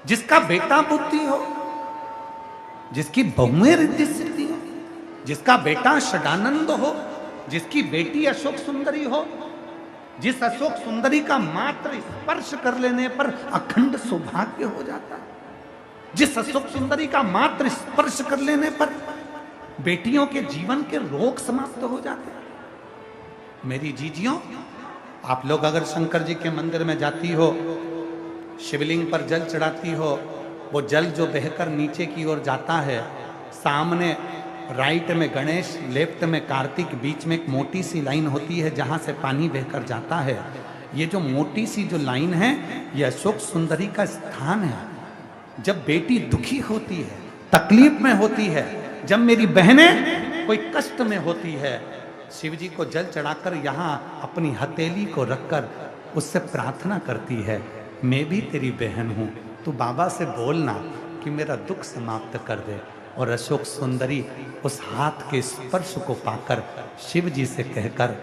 जिसका बेटा बुद्धि हो, जिसकी बहुएं रिद्धि सिद्धि हो, जिसका बेटा षडानंद हो, जिसकी बेटी अशोक सुंदरी हो, जिस अशोक सुंदरी का मात्र स्पर्श कर लेने पर अखंड सौभाग्य हो जाता है, जिस अशोक सुंदरी का मात्र स्पर्श कर लेने पर बेटियों के जीवन के रोग समाप्त हो जाते हैं। मेरी जीजियों, आप लोग अगर शंकर जी के मंदिर में जाती हो, शिवलिंग पर जल चढ़ाती हो, वो जल जो बहकर नीचे की ओर जाता है, सामने राइट में गणेश, लेफ्ट में कार्तिक, बीच में एक मोटी सी लाइन होती है जहां से पानी बहकर जाता है। ये जो मोटी सी जो लाइन है, ये अशोक सुंदरी का स्थान है। जब बेटी दुखी होती है, तकलीफ में होती है, जब मेरी बहनें कोई कष्ट में होती है, शिव जी को जल चढ़ाकर यहाँ अपनी हथेली को रखकर उससे प्रार्थना करती है, मैं भी तेरी बहन हूँ, तू बाबा से बोलना कि मेरा दुख समाप्त कर दे। और अशोक सुंदरी उस हाथ के स्पर्श को पाकर शिव जी से कहकर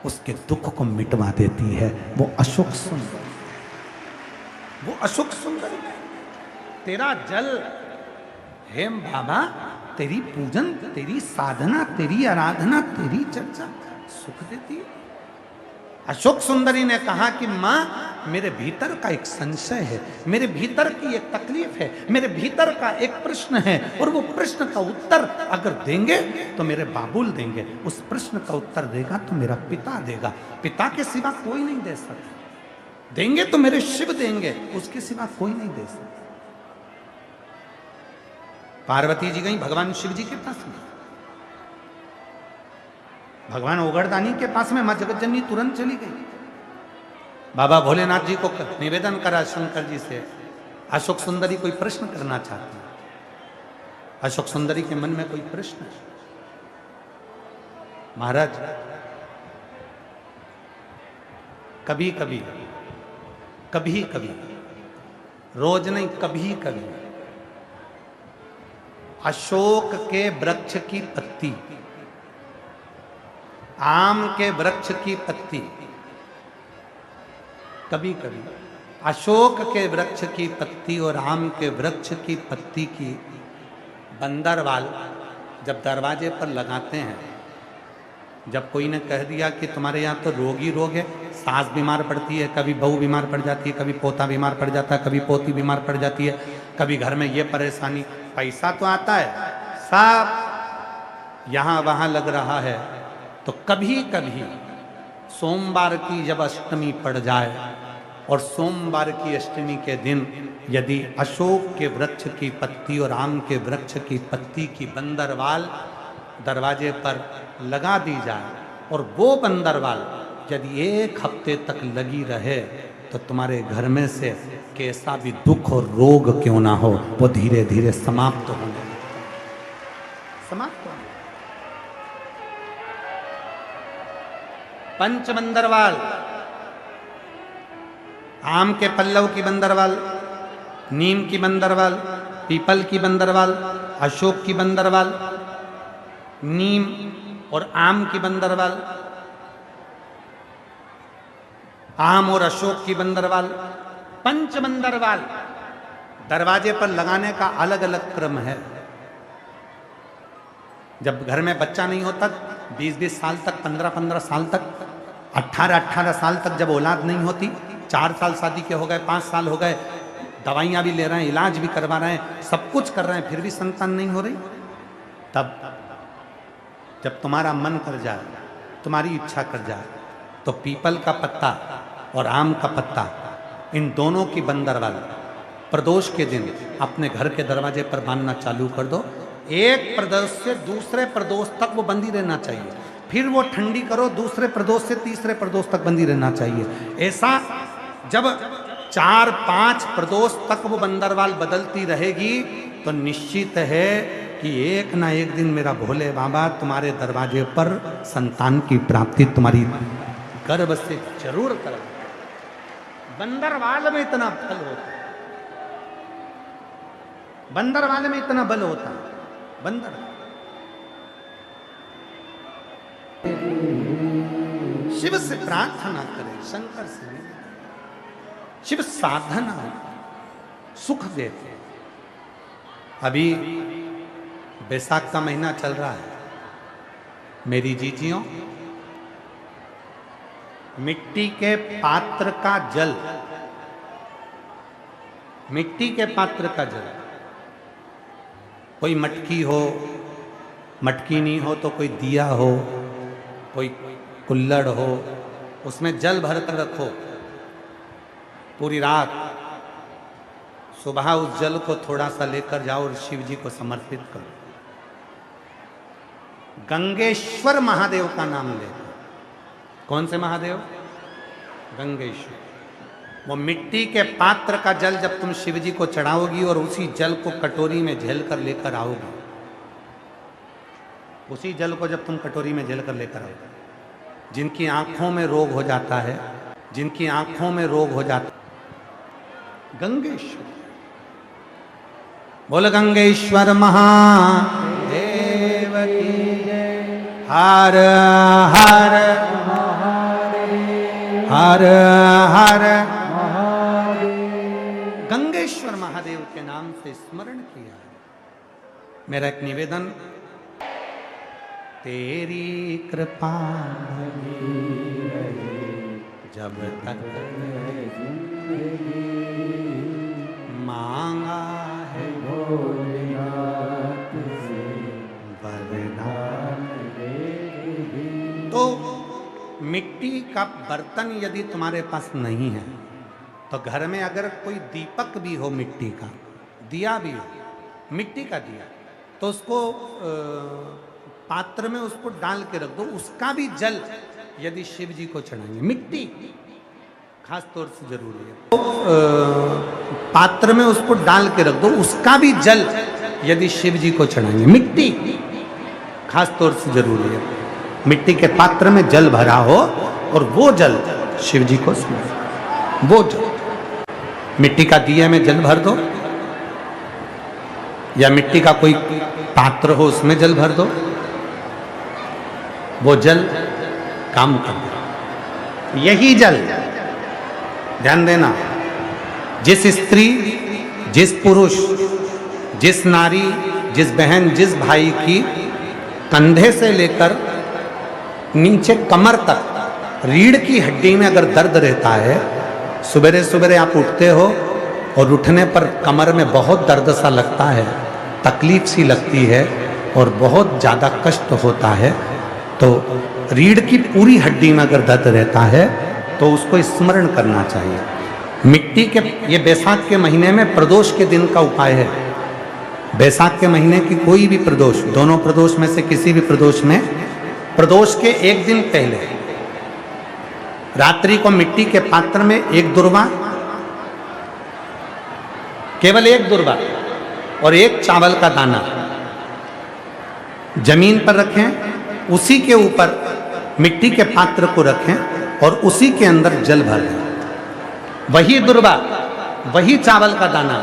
उसके दुख को मिटवा देती है। वो अशोक सुंदरी, वो अशोक सुंदरी। तेरा जल, हेम बाबा, तेरी पूजन, तेरी साधना, तेरी आराधना, तेरी चर्चा सुख देती है। अशोक सुंदरी ने कहा कि माँ, मेरे भीतर का एक संशय है, मेरे भीतर की एक तकलीफ है, मेरे भीतर का एक प्रश्न है, और वो प्रश्न का उत्तर अगर देंगे तो मेरे बाबुल देंगे, उस प्रश्न का उत्तर देगा तो मेरा पिता देगा, पिता के सिवा कोई नहीं दे सकता, देंगे तो मेरे शिव देंगे, उसके सिवा कोई नहीं दे सकता। पार्वती जी गई भगवान शिव जी के पास में, भगवान ओगरदानी के पास में, मां जगतजननी तुरंत चली गई। बाबा भोलेनाथ जी को निवेदन करा शंकर जी से, अशोक सुंदरी कोई प्रश्न करना चाहती है। अशोक सुंदरी के मन में कोई प्रश्न है। महाराज, कभी कभी, कभी कभी, रोज नहीं, कभी कभी अशोक के वृक्ष की पत्ती, आम के वृक्ष की पत्ती, कभी कभी अशोक के वृक्ष की पत्ती और आम के वृक्ष की पत्ती की बंदरवाल जब दरवाजे पर लगाते हैं, जब कोई ने कह दिया कि तुम्हारे यहाँ तो रोग ही रोग है, सास बीमार पड़ती है, कभी बहू बीमार पड़ जाती है, कभी पोता बीमार पड़ जाता है, कभी पोती बीमार पड़ जाती है, कभी घर में ये परेशानी, पैसा तो आता है, सब यहाँ वहाँ लग रहा है, तो कभी कभी सोमवार की जब अष्टमी पड़ जाए और सोमवार की अष्टमी के दिन यदि अशोक के वृक्ष की पत्ती और आम के वृक्ष की पत्ती की बंदरवाल दरवाजे पर लगा दी जाए, और वो बंदरवाल यदि 1 हफ्ते तक लगी रहे, तो तुम्हारे घर में से कैसा भी दुख और रोग क्यों ना हो, वो धीरे धीरे समाप्त होने लगता है, समाप्त होने। पंच बंदरवाल, आम के पल्लव की बंदरवाल, नीम की बंदरवाल, पीपल की बंदरवाल, अशोक की बंदरवाल, नीम और आम की बंदरवाल, आम और अशोक की बंदरवाल, पंच बंदरवाल दरवाजे पर लगाने का अलग अलग क्रम है। जब घर में बच्चा नहीं होता, 20-20 साल तक, 15-15 साल तक, 18-18 साल तक जब औलाद नहीं होती, 4 साल शादी के हो गए, 5 साल हो गए, दवाइयाँ भी ले रहे हैं, इलाज भी करवा रहे हैं, सब कुछ कर रहे हैं, फिर भी संतान नहीं हो रही, तब जब तुम्हारा मन कर जाए, तुम्हारी इच्छा कर जाए, तो पीपल का पत्ता और आम का पत्ता, इन दोनों की बंदरवाल प्रदोष के दिन अपने घर के दरवाजे पर बांधना चालू कर दो। एक प्रदोष से दूसरे प्रदोष तक वो बंदी रहना चाहिए, फिर वो ठंडी करो, दूसरे प्रदोष से तीसरे प्रदोष तक बंदी रहना चाहिए। ऐसा जब 4-5 प्रदोष तक वो बंदरवाल बदलती रहेगी, तो निश्चित है कि एक ना एक दिन मेरा भोले बाबा तुम्हारे दरवाजे पर संतान की प्राप्ति तुम्हारी गर्भ से जरूर कर। बंदरवाल में इतना बल होता है, बंदरवाल में इतना बल होता है। बंदर शिव से प्रार्थना करें, शंकर से। शिव साधना, सुख देते हैं। अभी बैसाख का महीना चल रहा है मेरी जीजियों, मिट्टी के पात्र का जल, मिट्टी के पात्र का जल, कोई मटकी हो, मटकी नहीं हो तो कोई दिया हो, कोई कुल्हड़ हो, उसमें जल भर कर रखो पूरी रात। सुबह उस जल को थोड़ा सा लेकर जाओ और शिव जी को समर्पित करो। गंगेश्वर महादेव का नाम लेकर। कौन से महादेव? गंगेश्वर। वो मिट्टी के पात्र का जल जब तुम शिव जी को चढ़ाओगी और उसी जल को कटोरी में झेल कर लेकर आओगी, उसी जल को जब तुम कटोरी में झेल कर लेकर आओगे, जिनकी आंखों में रोग हो जाता है, जिनकी आंखों में रोग हो जाता है, गंगेश्वर। बोल गंगेश्वर महादेव की जय। हर हर हर हर महादेव। गंगेश्वर महादेव के नाम से स्मरण किया। मेरा एक निवेदन, तेरी कृपा जब तक मांगा है भोलेनाथ से वरदान। तो मिट्टी का बर्तन यदि तुम्हारे पास नहीं है तो घर में अगर कोई दीपक भी हो, मिट्टी का दिया भी हो, मिट्टी का दिया, तो उसको पात्र में उसको डाल के रख दो। उसका भी जल यदि शिव जी को चढ़ाएंगे, मिट्टी खास तौर से जरूरी है, तो पात्र में उसको डाल के रख दो। उसका भी जल यदि शिव जी को चढ़ाएंगे, मिट्टी खास तौर से जरूरी है। मिट्टी के पात्र में जल भरा हो और वो जल शिव जी को समर्पित, वो जल मिट्टी का दिया में जल भर दो, या मिट्टी का कोई पात्र हो उसमें जल भर दो, वो जल काम कर दे। यही जल, ध्यान देना, जिस स्त्री, जिस पुरुष, जिस नारी, जिस बहन, जिस भाई की कंधे से लेकर नीचे कमर तक रीढ़ की हड्डी में अगर दर्द रहता है, सवेरे सवेरे आप उठते हो और उठने पर कमर में बहुत दर्द सा लगता है, तकलीफ सी लगती है और बहुत ज़्यादा कष्ट होता है, तो रीढ़ की पूरी हड्डी में अगर दर्द रहता है तो उसको स्मरण करना चाहिए। मिट्टी के, ये बैसाख के महीने में प्रदोष के दिन का उपाय है। बैसाख के महीने की कोई भी प्रदोष, दोनों प्रदोष में से किसी भी प्रदोष में, प्रदोष के एक दिन पहले रात्रि को मिट्टी के पात्र में एक दुर्वा, केवल एक दुर्वा और एक चावल का दाना जमीन पर रखें, उसी के ऊपर मिट्टी के पात्र को रखें और उसी के अंदर जल भर दें। वही दुर्वा, वही चावल का दाना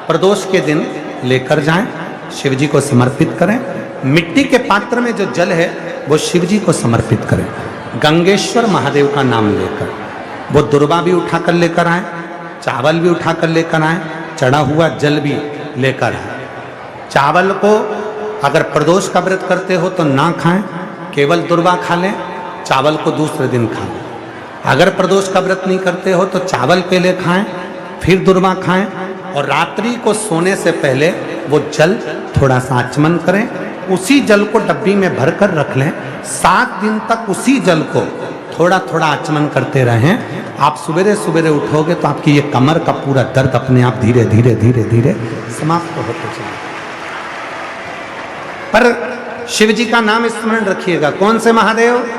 प्रदोष के दिन लेकर जाएं, शिव जी को समर्पित करें। मिट्टी के पात्र में जो जल है वो शिव जी को समर्पित करें, गंगेश्वर महादेव का नाम लेकर। वो दुर्वा भी उठाकर लेकर आए, चावल भी उठाकर लेकर आए, चढ़ा हुआ जल भी लेकर आए। चावल को अगर प्रदोष का व्रत करते हो तो ना खाएं, केवल दुर्वा खा लें, चावल को दूसरे दिन खा लें। अगर प्रदोष का व्रत नहीं करते हो तो चावल पहले खाएं, फिर दुर्वा खाएं, और रात्रि को सोने से पहले वो जल थोड़ा सा आचमन करें। उसी जल को डब्बी में भर कर रख लें। 7 दिन तक उसी जल को थोड़ा थोड़ा आचमन करते रहें। आप सवेरे सवेरे उठोगे तो आपकी ये कमर का पूरा दर्द अपने आप धीरे धीरे धीरे धीरे समाप्त होते चले। पर शिव जी का नाम स्मरण रखिएगा। कौन से महादेव?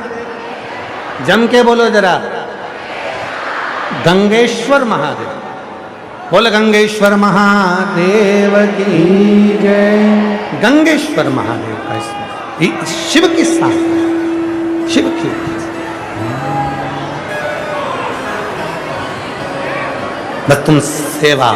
जम के बोलो जरा, गंगेश्वर महादेव। बोल गंगेश्वर महादेव की जय। गंगेश्वर महादेव का स्मरण, शिव की साधना, शिव की बस तुम सेवा